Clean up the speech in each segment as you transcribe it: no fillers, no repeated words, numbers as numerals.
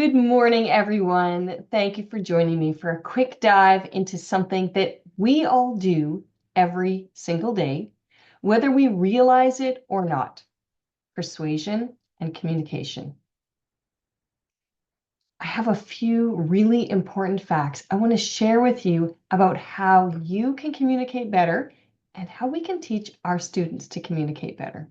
Good morning, everyone. Thank you for joining me for a quick dive into something that we all do every single day, whether we realize it or not: persuasion and communication. I have a few really important facts I want to share with you about how you can communicate better and how we can teach our students to communicate better.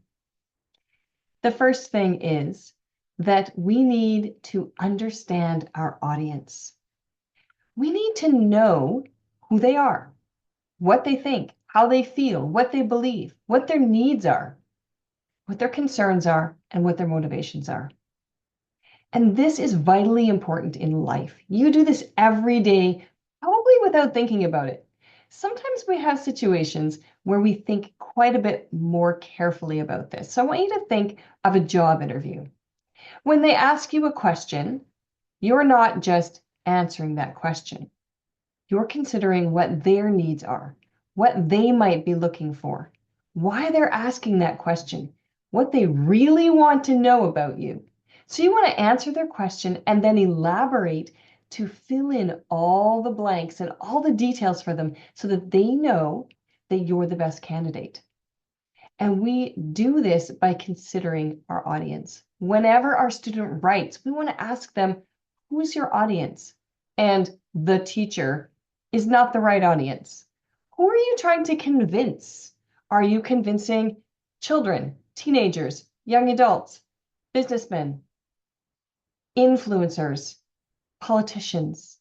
The first thing is that we need to understand our audience. We need to know who they are, what they think, how they feel, what they believe, what their needs are, what their concerns are, and what their motivations are. And this is vitally important in life. You do this every day, probably without thinking about it. Sometimes we have situations where we think quite a bit more carefully about this. So I want you to think of a job interview. When they ask you a question, you're not just answering that question. You're considering what their needs are, what they might be looking for, why they're asking that question, what they really want to know about you. So you want to answer their question and then elaborate to fill in all the blanks and all the details for them so that they know that you're the best candidate. And we do this by considering our audience. Whenever our student writes, we want to ask them, who's your audience? And the teacher is not the right audience. Who are you trying to convince? Are you convincing children, teenagers, young adults, businessmen, influencers, politicians?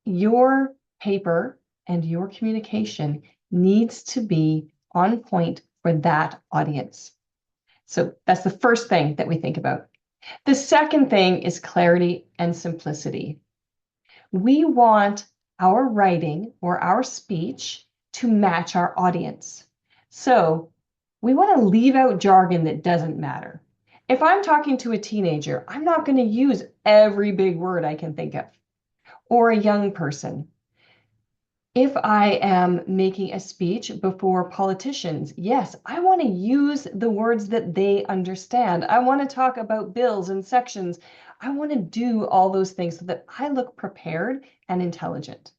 Your paper and your communication needs to be on point for that audience. So that's the first thing that we think about. The second thing is clarity and simplicity. We want our writing or our speech to match our audience. So we want to leave out jargon that doesn't matter. If I'm talking to a teenager, I'm not going to use every big word I can think of, or a young person. If I am making a speech before politicians, yes, I want to use the words that they understand. I want to talk about bills and sections. I want to do all those things so that I look prepared and intelligent.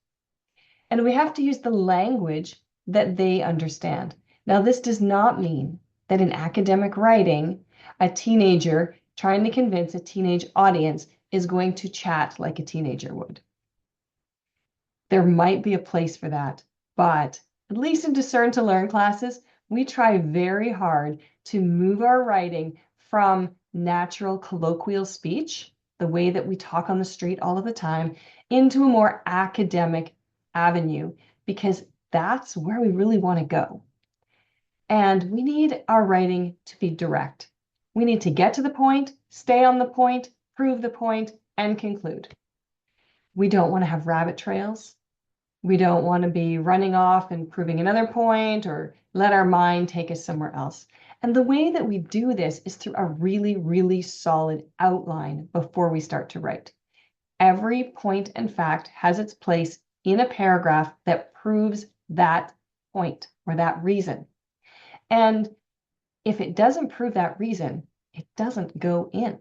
And we have to use the language that they understand. Now, this does not mean that in academic writing, a teenager trying to convince a teenage audience is going to chat like a teenager would. There might be a place for that, but at least in Discern to Learn classes, we try very hard to move our writing from natural colloquial speech, the way that we talk on the street all of the time, into a more academic avenue, because that's where we really want to go. And we need our writing to be direct. We need to get to the point, stay on the point, prove the point, and conclude. We don't want to have rabbit trails. We don't want to be running off and proving another point or let our mind take us somewhere else. And the way that we do this is through a really, really solid outline before we start to write. Every point and fact has its place in a paragraph that proves that point or that reason. And if it doesn't prove that reason, it doesn't go in.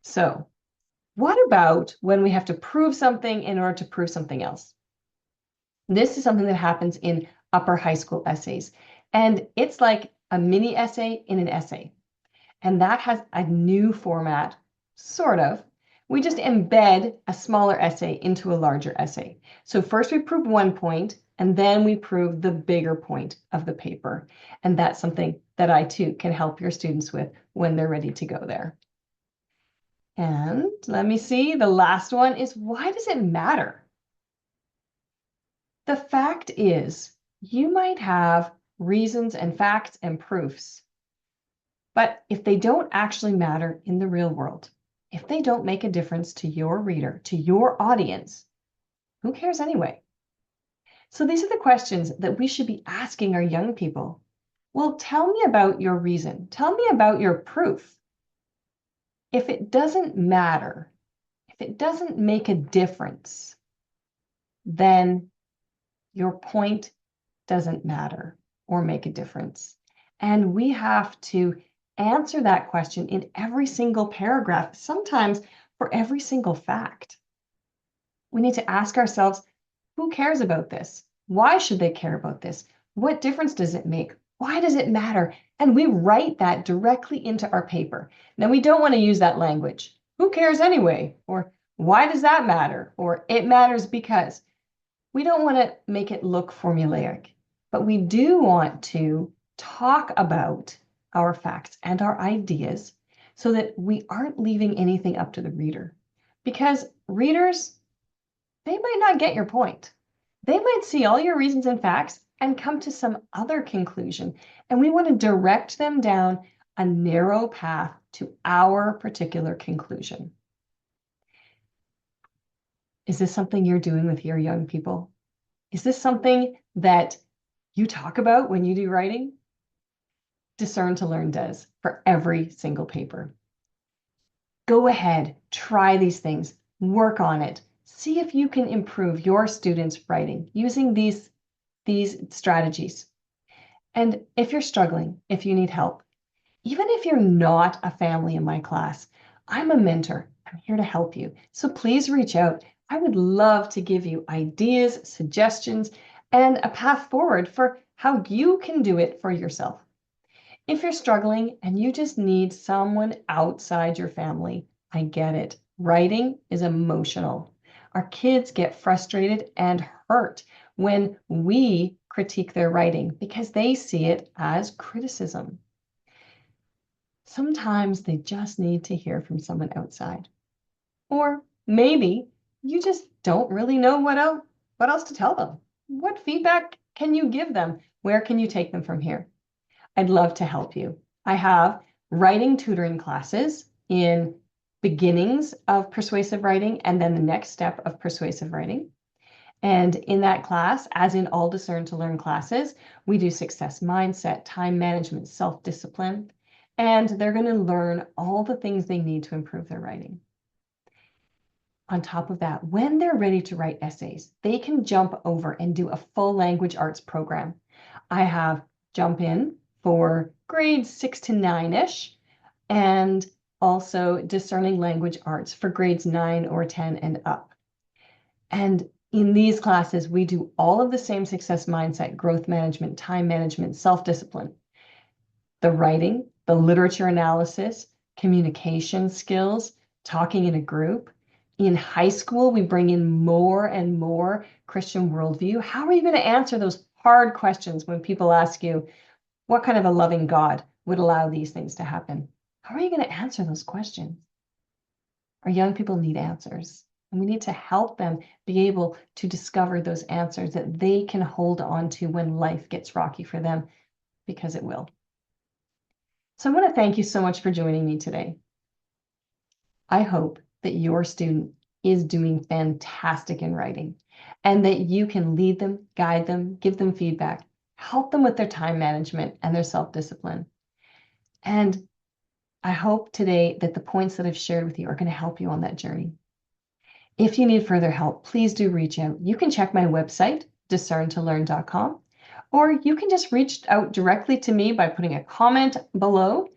So what about when we have to prove something in order to prove something else? This is something that happens in upper high school essays. And it's like a mini essay in an essay. And that has a new format, sort of. We just embed a smaller essay into a larger essay. So first we prove one point, and then we prove the bigger point of the paper. And that's something that I too can help your students with when they're ready to go there. And let me see, the last one is, why does it matter? The fact is, you might have reasons and facts and proofs, but if they don't actually matter in the real world, if they don't make a difference to your reader, to your audience, who cares anyway? So these are the questions that we should be asking our young people. Well, tell me about your reason. Tell me about your proof. If it doesn't matter, if it doesn't make a difference, then your point doesn't matter or make a difference. And we have to answer that question in every single paragraph, sometimes for every single fact. We need to ask ourselves, who cares about this? Why should they care about this? What difference does it make? Why does it matter? And we write that directly into our paper. Now, we don't want to use that language. Who cares anyway? Or why does that matter? Or it matters because. We don't want to make it look formulaic, but we do want to talk about our facts and our ideas so that we aren't leaving anything up to the reader. Because readers, they might not get your point. They might see all your reasons and facts and come to some other conclusion. And we want to direct them down a narrow path to our particular conclusion. Is this something you're doing with your young people? Is this something that you talk about when you do writing? Discern to Learn does for every single paper. Go ahead, try these things, work on it. See if you can improve your students' writing using these strategies. And if you're struggling, if you need help, even if you're not a family in my class, I'm a mentor. I'm here to help you. So please reach out. I would love to give you ideas, suggestions, and a path forward for how you can do it for yourself. If you're struggling and you just need someone outside your family, I get it. Writing is emotional. Our kids get frustrated and hurt when we critique their writing because they see it as criticism. Sometimes they just need to hear from someone outside. Or maybe you just don't really know what else to tell them. What feedback can you give them? Where can you take them from here? I'd love to help you. I have writing tutoring classes in beginnings of persuasive writing and then the next step of persuasive writing. And in that class, as in all Discern to Learn classes, we do success mindset, time management, self-discipline, and they're going to learn all the things they need to improve their writing. On top of that, when they're ready to write essays, they can jump over and do a full language arts program. I have Jump In for grades 6 to 9-ish, and also Discerning Language Arts for grades 9 or 10 and up. And in these classes, we do all of the same success mindset, growth management, time management, self-discipline, the writing, the literature analysis, communication skills, talking in a group. In high school, we bring in more and more Christian worldview. How are you going to answer those hard questions when people ask you, what kind of a loving God would allow these things to happen? How are you going to answer those questions? Our young people need answers, and we need to help them be able to discover those answers that they can hold on to when life gets rocky for them, because it will. So I want to thank you so much for joining me today. I hope that your student is doing fantastic in writing and that you can lead them, guide them, give them feedback, help them with their time management and their self-discipline. And I hope today that the points that I've shared with you are going to help you on that journey. If you need further help, please do reach out. You can check my website, discerntolearn.com, or you can just reach out directly to me by putting a comment below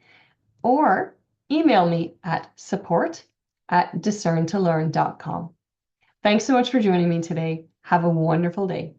or email me at support@discerntolearn.com. Thanks so much for joining me today. Have a wonderful day.